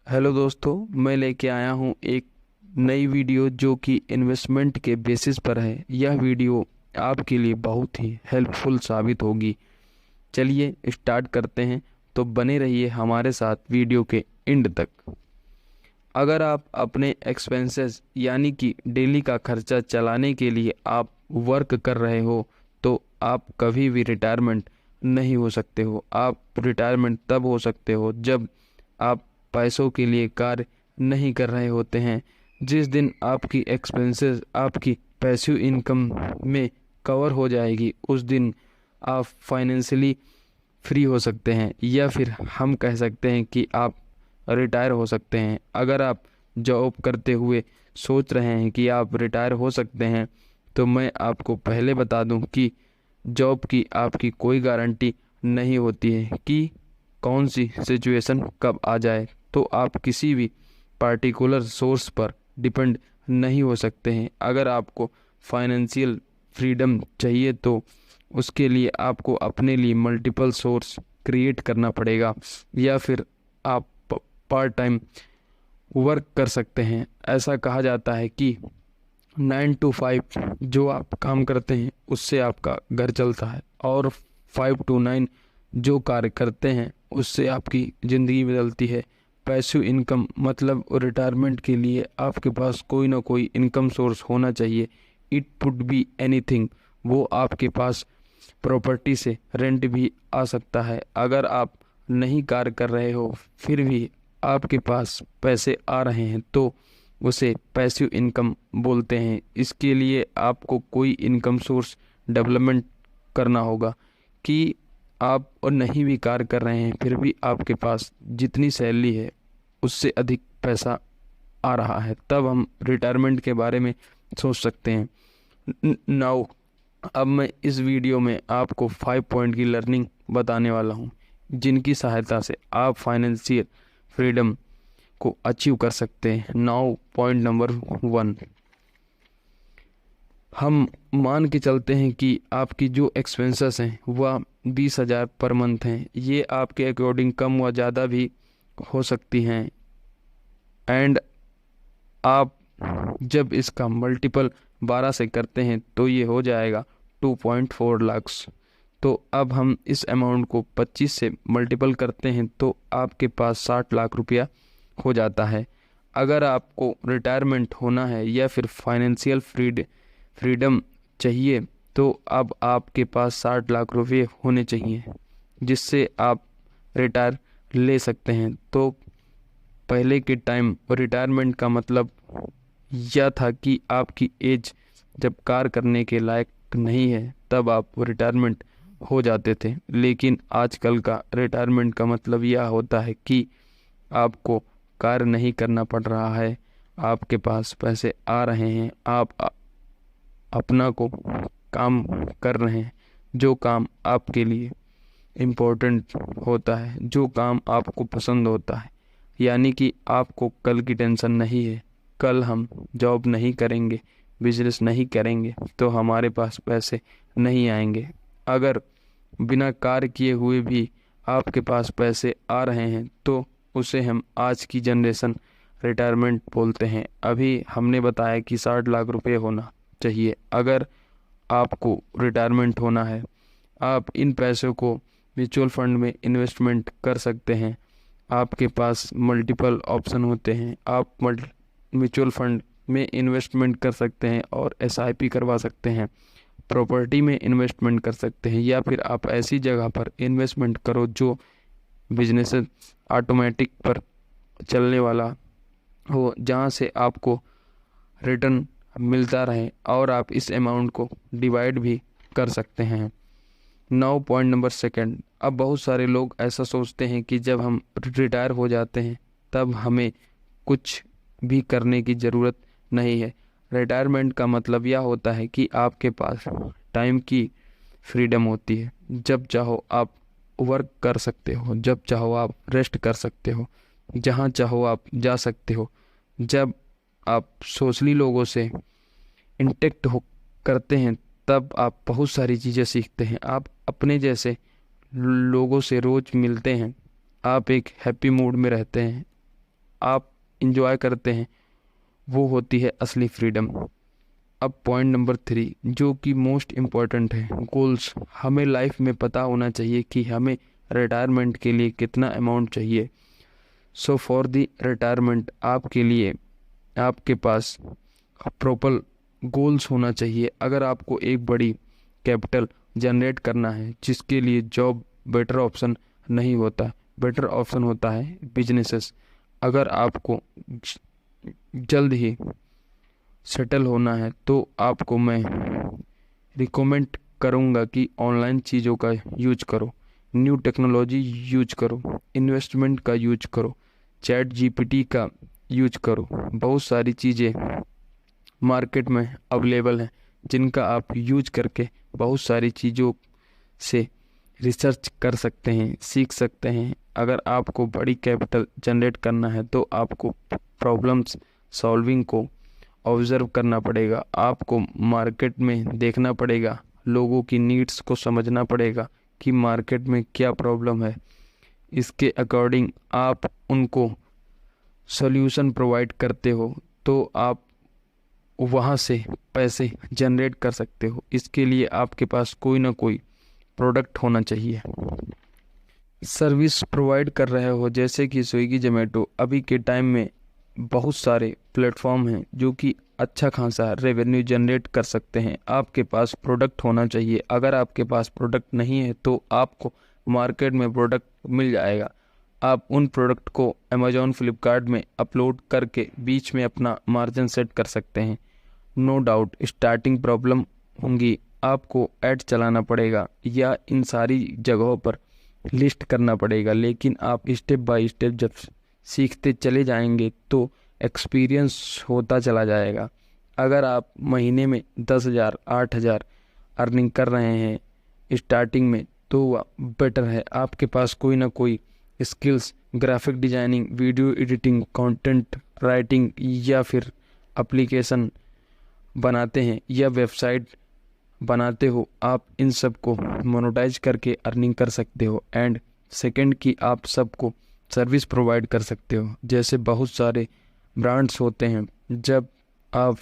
Hello दोस्तों, मैं लेके आया हूँ एक नई वीडियो जो कि इन्वेस्टमेंट के बेसिस पर है। यह वीडियो आपके लिए बहुत ही हेल्पफुल साबित होगी। चलिए स्टार्ट करते हैं, तो बने रहिए हमारे साथ वीडियो के एंड तक। अगर आप अपने एक्सपेंसेस यानी कि डेली का खर्चा चलाने के लिए आप वर्क कर रहे हो तो आप कभी भी रिटायरमेंट नहीं हो सकते हो। आप रिटायरमेंट तब हो सकते हो जब आप पैसों के लिए कार्य नहीं कर रहे होते हैं। जिस दिन आपकी एक्सपेंसेस आपकी पैसिव इनकम में कवर हो जाएगी उस दिन आप फाइनेंशियली फ्री हो सकते हैं, या फिर हम कह सकते हैं कि आप रिटायर हो सकते हैं। अगर आप जॉब करते हुए सोच रहे हैं कि आप रिटायर हो सकते हैं तो मैं आपको पहले बता दूं कि जॉब की आपकी कोई गारंटी नहीं होती है कि कौन सी सिचुएशन कब आ जाए। तो आप किसी भी पार्टिकुलर सोर्स पर डिपेंड नहीं हो सकते हैं। अगर आपको फाइनेंशियल फ्रीडम चाहिए तो उसके लिए आपको अपने लिए मल्टीपल सोर्स क्रिएट करना पड़ेगा, या फिर आप पार्ट टाइम वर्क कर सकते हैं। ऐसा कहा जाता है कि 9 to 5 जो आप काम करते हैं उससे आपका घर चलता है, और 5 to 9 जो कार्य करते हैं उससे आपकी ज़िंदगी बदलती है। पैसिव इनकम मतलब रिटायरमेंट के लिए आपके पास कोई ना कोई इनकम सोर्स होना चाहिए। It would be anything. वो आपके पास प्रॉपर्टी से रेंट भी आ सकता है। अगर आप नहीं कार्य कर रहे हो फिर भी आपके पास पैसे आ रहे हैं तो उसे पैसिव इनकम बोलते हैं। इसके लिए आपको कोई इनकम सोर्स डेवलपमेंट करना होगा कि आप और नहीं भी कार्य कर रहे हैं फिर भी आपके पास जितनी सैलरी है उससे अधिक पैसा आ रहा है, तब हम रिटायरमेंट के बारे में सोच सकते हैं। नाउ अब मैं इस वीडियो में आपको 5 पॉइंट की लर्निंग बताने वाला हूँ जिनकी सहायता से आप फाइनेंशियल फ्रीडम को अचीव कर सकते हैं। नाउ पॉइंट नंबर 1, हम मान के चलते हैं कि आपकी जो एक्सपेंसेस हैं वह 20,000 पर मंथ हैं। ये आपके अकॉर्डिंग कम व ज़्यादा भी हो सकती हैं, एंड आप जब इसका मल्टीपल 12 से करते हैं तो ये हो जाएगा 2.4 लाख। तो अब हम इस अमाउंट को 25 से मल्टीपल करते हैं तो आपके पास 60 लाख रुपया हो जाता है। अगर आपको रिटायरमेंट होना है या फिर फाइनेंशियल फ्रीडम चाहिए तो अब आपके पास 60 लाख रुपये होने चाहिए जिससे आप रिटायर ले सकते हैं। तो पहले के टाइम रिटायरमेंट का मतलब यह था कि आपकी एज जब कार्य करने के लायक नहीं है तब आप रिटायरमेंट हो जाते थे, लेकिन आजकल का रिटायरमेंट का मतलब यह होता है कि आपको कार्य नहीं करना पड़ रहा है, आपके पास पैसे आ रहे हैं, आप अपना को काम कर रहे हैं, जो काम आपके लिए इम्पोर्टेंट होता है, जो काम आपको पसंद होता है। यानी कि आपको कल की टेंशन नहीं है। कल हम जॉब नहीं करेंगे, बिजनेस नहीं करेंगे तो हमारे पास पैसे नहीं आएंगे। अगर बिना कार्य किए हुए भी आपके पास पैसे आ रहे हैं तो उसे हम आज की जनरेशन रिटायरमेंट बोलते हैं। अभी हमने बताया कि 60 लाख रुपए होना चाहिए। अगर आपको रिटायरमेंट होना है आप इन पैसों को म्यूचुअल फंड में इन्वेस्टमेंट कर सकते हैं। आपके पास मल्टीपल ऑप्शन होते हैं। आप म्यूचुअल फंड में इन्वेस्टमेंट कर सकते हैं और एसआईपी करवा सकते हैं, प्रॉपर्टी में इन्वेस्टमेंट कर सकते हैं, या फिर आप ऐसी जगह पर इन्वेस्टमेंट करो जो बिजनेस ऑटोमेटिक पर चलने वाला हो, जहां से आपको रिटर्न मिलता रहे और आप इस अमाउंट को डिवाइड भी कर सकते हैं। नाउ पॉइंट नंबर 2, अब बहुत सारे लोग ऐसा सोचते हैं कि जब हम रिटायर हो जाते हैं तब हमें कुछ भी करने की ज़रूरत नहीं है। रिटायरमेंट का मतलब यह होता है कि आपके पास टाइम की फ्रीडम होती है। जब चाहो आप वर्क कर सकते हो, जब चाहो आप रेस्ट कर सकते हो, जहाँ चाहो आप जा सकते हो। जब आप सोशली लोगों से इंटेक्ट हो करते हैं तब आप बहुत सारी चीज़ें सीखते हैं। आप अपने जैसे लोगों से रोज़ मिलते हैं, आप एक हैप्पी मूड में रहते हैं, आप इंजॉय करते हैं, वो होती है असली फ्रीडम। अब पॉइंट नंबर 3 जो कि मोस्ट इम्पॉर्टेंट है, गोल्स। हमें लाइफ में पता होना चाहिए कि हमें रिटायरमेंट के लिए कितना अमाउंट चाहिए। सो फॉर द रिटायरमेंट आपके लिए आपके पास प्रॉपर गोल्स होना चाहिए। अगर आपको एक बड़ी कैपिटल जनरेट करना है जिसके लिए जॉब बेटर ऑप्शन नहीं होता, बेटर ऑप्शन होता है बिजनेसेस। अगर आपको जल्द ही सेटल होना है तो आपको मैं रिकमेंड करूँगा कि ऑनलाइन चीज़ों का यूज करो, न्यू टेक्नोलॉजी यूज करो, इन्वेस्टमेंट का यूज करो, चैट जीपीटी का यूज करो। बहुत सारी चीज़ें मार्केट में अवेलेबल हैं जिनका आप यूज करके बहुत सारी चीज़ों से रिसर्च कर सकते हैं, सीख सकते हैं। अगर आपको बड़ी कैपिटल जनरेट करना है तो आपको प्रॉब्लम्स सॉल्विंग को ऑब्जर्व करना पड़ेगा, आपको मार्केट में देखना पड़ेगा, लोगों की नीड्स को समझना पड़ेगा कि मार्केट में क्या प्रॉब्लम है। इसके अकॉर्डिंग आप उनको सॉल्यूशन प्रोवाइड करते हो तो आप वहाँ से पैसे जनरेट कर सकते हो। इसके लिए आपके पास कोई ना कोई प्रोडक्ट होना चाहिए। सर्विस प्रोवाइड कर रहे हो जैसे कि स्विगी, जोमेटो। अभी के टाइम में बहुत सारे प्लेटफॉर्म हैं जो कि अच्छा खासा रेवेन्यू जनरेट कर सकते हैं। आपके पास प्रोडक्ट होना चाहिए। अगर आपके पास प्रोडक्ट नहीं है तो आपको मार्केट में प्रोडक्ट मिल जाएगा। आप उन प्रोडक्ट को अमेजॉन, फ्लिपकार्ट में अपलोड करके बीच में अपना मार्जिन सेट कर सकते हैं। नो डाउट स्टार्टिंग प्रॉब्लम होंगी, आपको ऐड चलाना पड़ेगा या इन सारी जगहों पर लिस्ट करना पड़ेगा, लेकिन आप स्टेप बाय स्टेप जब सीखते चले जाएंगे तो एक्सपीरियंस होता चला जाएगा। अगर आप महीने में 10,000, 8,000 अर्निंग कर रहे हैं स्टार्टिंग में तो वह बेटर है। आपके पास कोई ना कोई skills, graphic designing, video editing, content writing या फिर एप्लीकेशन बनाते हैं या वेबसाइट बनाते हो, आप इन सब को मोनेटाइज करके अर्निंग कर सकते हो। एंड सेकंड की आप सबको सर्विस प्रोवाइड कर सकते हो। जैसे बहुत सारे ब्रांड्स होते हैं, जब आप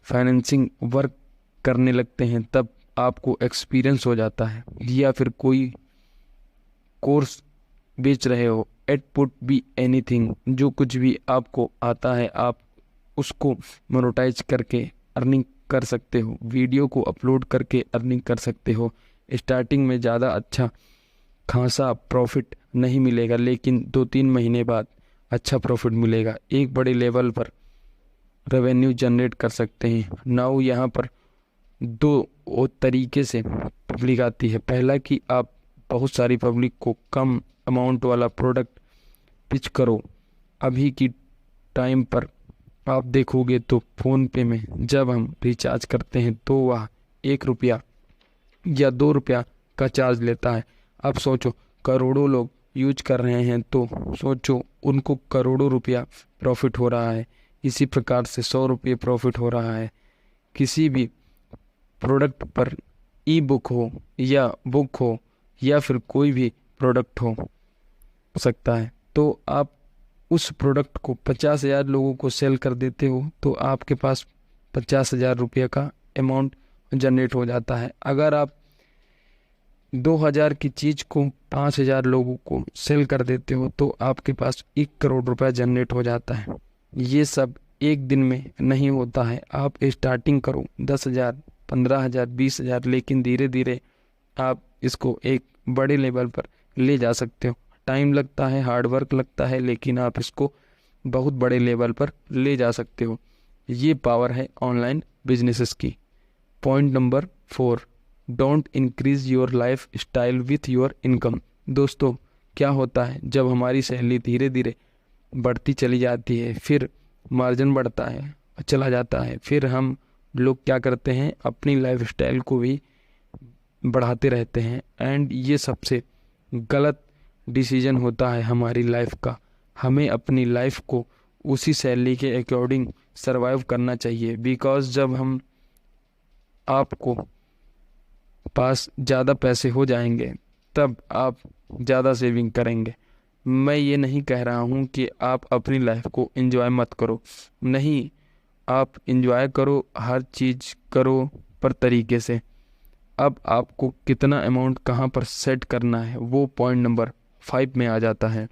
फाइनेंसिंग वर्क करने लगते हैं तब आपको एक्सपीरियंस हो जाता है, या फिर कोई कोर्स बेच रहे हो, इट पुट बी एनीथिंग, जो कुछ भी आपको आता है आप उसको मोनेटाइज करके अर्निंग कर सकते हो। वीडियो को अपलोड करके अर्निंग कर सकते हो। स्टार्टिंग में ज़्यादा अच्छा खासा प्रॉफिट नहीं मिलेगा, लेकिन 2-3 महीने बाद अच्छा प्रॉफिट मिलेगा। एक बड़े लेवल पर रेवेन्यू जनरेट कर सकते हैं। नाउ यहाँ पर 2 तरीके से पब्लिक आती है। पहला कि आप बहुत सारी पब्लिक को कम अमाउंट वाला प्रोडक्ट पिच करो। अभी की टाइम पर आप देखोगे तो फ़ोन पे में जब हम रिचार्ज करते हैं तो वह 1 रुपया या 2 रुपया का चार्ज लेता है। अब सोचो करोड़ों लोग यूज कर रहे हैं तो सोचो उनको करोड़ों रुपया प्रॉफिट हो रहा है। इसी प्रकार से 100 रुपये प्रॉफिट हो रहा है। किसी भी प्रोडक्ट पर ई बुक हो या बुक हो या फिर कोई भी प्रोडक्ट हो सकता है, तो आप उस प्रोडक्ट को 50,000 लोगों को सेल कर देते हो तो आपके पास 50,000 रुपये का अमाउंट जनरेट हो जाता है। अगर आप 2,000 की चीज़ को 5,000 लोगों को सेल कर देते हो तो आपके पास 1 करोड़ रुपया जनरेट हो जाता है। ये सब एक दिन में नहीं होता है। आप स्टार्टिंग करो 10,000, 15,000, 20,000, लेकिन धीरे धीरे आप इसको एक बड़े लेवल पर ले जा सकते हो। टाइम लगता है, हार्ड वर्क लगता है, लेकिन आप इसको बहुत बड़े लेवल पर ले जा सकते हो। ये पावर है ऑनलाइन बिजनेसेस की। Point number 4, don't increase your life style with your income. दोस्तों क्या होता है जब हमारी सैलरी धीरे धीरे बढ़ती चली जाती है, फिर मार्जिन बढ़ता है चला जाता है, फिर हम लोग क्या करते हैं अपनी लाइफ स्टाइल को भी बढ़ाते रहते हैं। एंड ये सबसे गलत डिसीजन होता है हमारी लाइफ का। हमें अपनी लाइफ को उसी सैलरी के अकॉर्डिंग सरवाइव करना चाहिए। बिकॉज जब हम आपको पास ज़्यादा पैसे हो जाएंगे तब आप ज़्यादा सेविंग करेंगे। मैं ये नहीं कह रहा हूँ कि आप अपनी लाइफ को एंजॉय मत करो, नहीं, आप एंजॉय करो, हर चीज़ करो, पर तरीके से। अब आपको कितना अमाउंट कहाँ पर सेट करना है वो पॉइंट नंबर 5 में आ जाता है।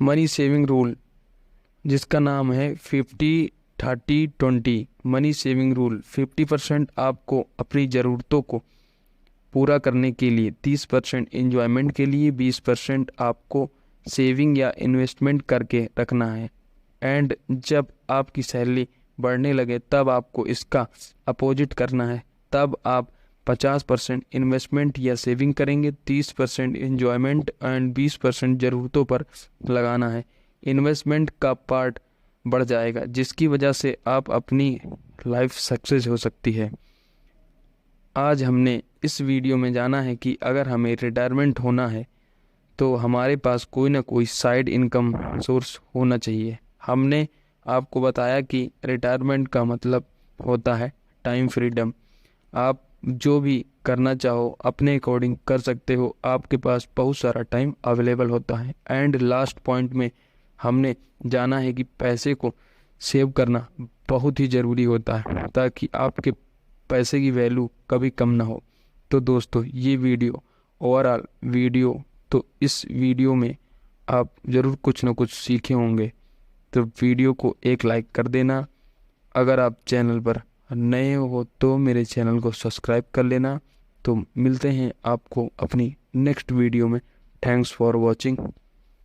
मनी सेविंग रूल, जिसका नाम है 50-30-20। मनी सेविंग रूल, 50% आपको अपनी ज़रूरतों को पूरा करने के लिए, 30% इंजॉयमेंट के लिए, 20% आपको सेविंग या इन्वेस्टमेंट करके रखना है। एंड जब आपकी सैलरी बढ़ने लगे तब आपको इसका अपोजिट करना है, तब आप 50% इन्वेस्टमेंट या सेविंग करेंगे, 30% इंजॉयमेंट एंड 20% ज़रूरतों पर लगाना है। इन्वेस्टमेंट का पार्ट बढ़ जाएगा, जिसकी वजह से आप अपनी लाइफ सक्सेस हो सकती है। आज हमने इस वीडियो में जाना है कि अगर हमें रिटायरमेंट होना है तो हमारे पास कोई ना कोई साइड इनकम सोर्स होना चाहिए। हमने आपको बताया कि रिटायरमेंट का मतलब होता है टाइम फ्रीडम। आप जो भी करना चाहो अपने अकॉर्डिंग कर सकते हो, आपके पास बहुत सारा टाइम अवेलेबल होता है। एंड लास्ट पॉइंट में हमने जाना है कि पैसे को सेव करना बहुत ही ज़रूरी होता है ताकि आपके पैसे की वैल्यू कभी कम ना हो। तो दोस्तों, ये वीडियो ओवरऑल वीडियो, तो इस वीडियो में आप ज़रूर कुछ ना कुछ सीखे होंगे, तो वीडियो को एक लाइक कर देना। अगर आप चैनल पर नए हो तो मेरे चैनल को सब्सक्राइब कर लेना। तो मिलते हैं आपको अपनी नेक्स्ट वीडियो में। Thanks for watching.